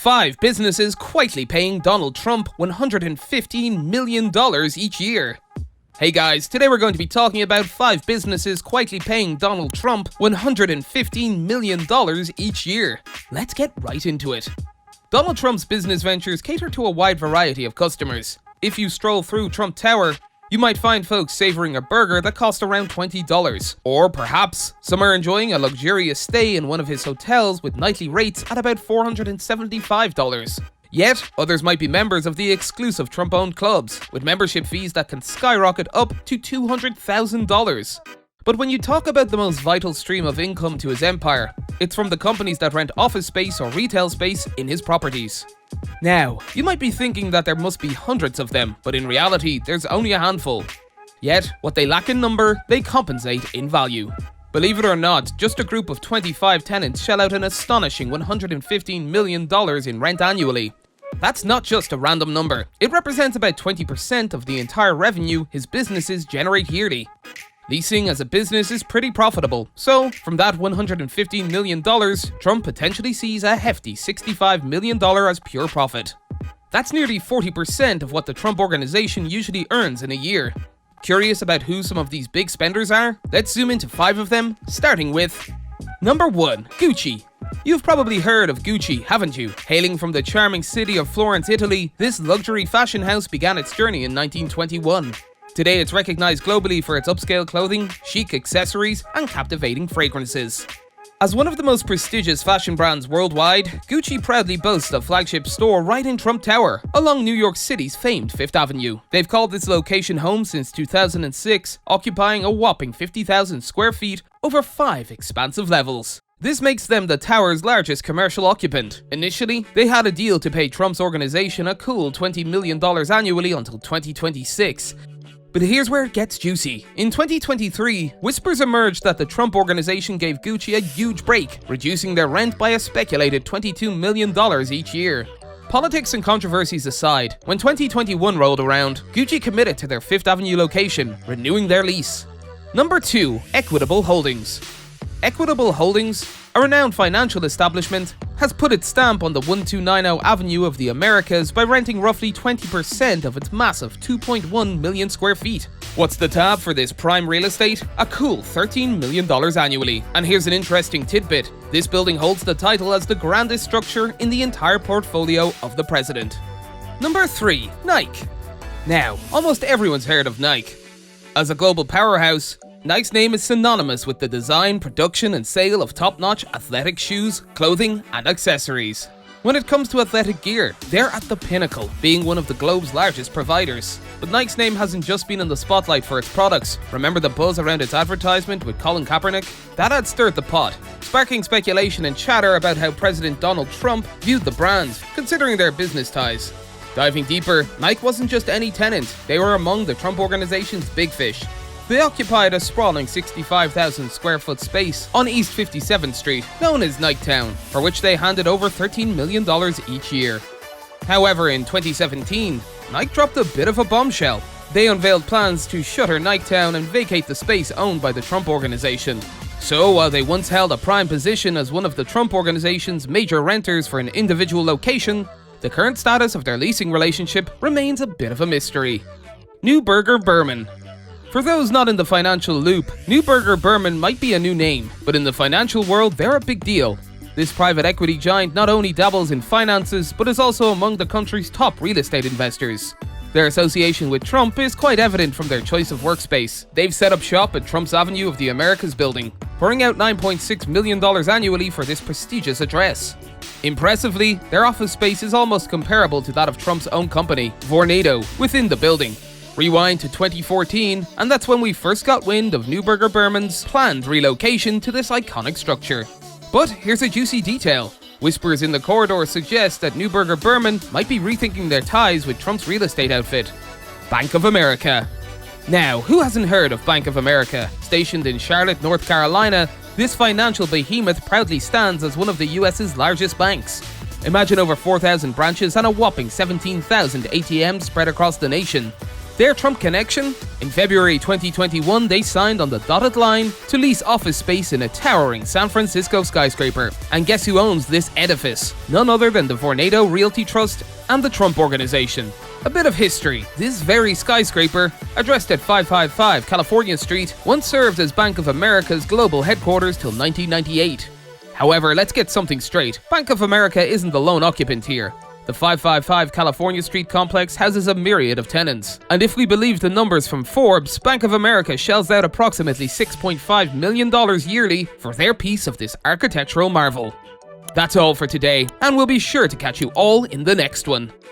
5 businesses quietly paying Donald Trump $115 million each year. Hey guys, today we're going to be talking about 5 businesses quietly paying Donald Trump $115 million each year. Let's get right into it. Donald Trump's business ventures cater to a wide variety of customers. If you stroll through Trump Tower, you might find folks savoring a burger that cost around $20. Or perhaps some are enjoying a luxurious stay in one of his hotels with nightly rates at about $475. Yet, others might be members of the exclusive Trump-owned clubs, with membership fees that can skyrocket up to $200,000. But when you talk about the most vital stream of income to his empire, it's from the companies that rent office space or retail space in his properties. Now, you might be thinking that there must be hundreds of them, but in reality, there's only a handful. Yet, what they lack in number, they compensate in value. Believe it or not, just a group of 25 tenants shell out an astonishing $115 million in rent annually. That's not just a random number, it represents about 20% of the entire revenue his businesses generate yearly. Leasing as a business is pretty profitable, so from that $115 million, Trump potentially sees a hefty $65 million as pure profit. That's nearly 40% of what the Trump organization usually earns in a year. Curious about who some of these big spenders are? Let's zoom into 5 of them, starting with Number 1. Gucci. You've probably heard of Gucci, haven't you? Hailing from the charming city of Florence, Italy, this luxury fashion house began its journey in 1921. Today it's recognized globally for its upscale clothing, chic accessories, and captivating fragrances. As one of the most prestigious fashion brands worldwide, Gucci proudly boasts a flagship store right in Trump Tower, along New York City's famed Fifth Avenue. They've called this location home since 2006, occupying a whopping 50,000 square feet over 5 expansive levels. This makes them the tower's largest commercial occupant. Initially, they had a deal to pay Trump's organization a cool $20 million annually until 2026. But here's where it gets juicy. In 2023, whispers emerged that the Trump organization gave Gucci a huge break, reducing their rent by a speculated $22 million each year. Politics and controversies aside, when 2021 rolled around, Gucci committed to their Fifth Avenue location, renewing their lease. Number 2. Equitable Holdings. Equitable Holdings, a renowned financial establishment, has put its stamp on the 1290 Avenue of the Americas by renting roughly 20% of its massive 2.1 million square feet. What's the tab for this prime real estate? A cool $13 million annually. And here's an interesting tidbit. This building holds the title as the grandest structure in the entire portfolio of the president. Number 3. Nike. Now, almost everyone's heard of Nike. As a global powerhouse, Nike's name is synonymous with the design, production, and sale of top-notch athletic shoes, clothing, and accessories. When it comes to athletic gear, they're at the pinnacle, being one of the globe's largest providers. But Nike's name hasn't just been in the spotlight for its products. Remember the buzz around its advertisement with Colin Kaepernick? That had stirred the pot, sparking speculation and chatter about how President Donald Trump viewed the brand, considering their business ties. Diving deeper, Nike wasn't just any tenant, they were among the Trump organization's big fish. They occupied a sprawling 65,000 square foot space on East 57th Street, known as Niketown, for which they handed over $13 million each year. However, in 2017, Nike dropped a bit of a bombshell. They unveiled plans to shutter Niketown and vacate the space owned by the Trump organization. So, while they once held a prime position as one of the Trump organization's major renters for an individual location, the current status of their leasing relationship remains a bit of a mystery. Neuberger Berman. For those not in the financial loop, Neuberger Berman might be a new name, but in the financial world, they're a big deal. This private equity giant not only dabbles in finances, but is also among the country's top real estate investors. Their association with Trump is quite evident from their choice of workspace. They've set up shop at Trump's Avenue of the Americas building, pouring out $9.6 million annually for this prestigious address. Impressively, their office space is almost comparable to that of Trump's own company, Vornado, within the building. Rewind to 2014, and that's when we first got wind of Neuberger Berman's planned relocation to this iconic structure. But here's a juicy detail. Whispers in the corridor suggest that Neuberger Berman might be rethinking their ties with Trump's real estate outfit, Bank of America. Now, who hasn't heard of Bank of America? Stationed in Charlotte, North Carolina, this financial behemoth proudly stands as one of the US's largest banks. Imagine over 4,000 branches and a whopping 17,000 ATMs spread across the nation. Their Trump connection? In February 2021, they signed on the dotted line to lease office space in a towering San Francisco skyscraper. And guess who owns this edifice? None other than the Vornado Realty Trust and the Trump Organization. A bit of history. This very skyscraper, addressed at 555 California Street, once served as Bank of America's global headquarters till 1998. However, let's get something straight. Bank of America isn't the lone occupant here. The 555 California Street complex houses a myriad of tenants. And if we believe the numbers from Forbes, Bank of America shells out approximately $6.5 million yearly for their piece of this architectural marvel. That's all for today, and we'll be sure to catch you all in the next one.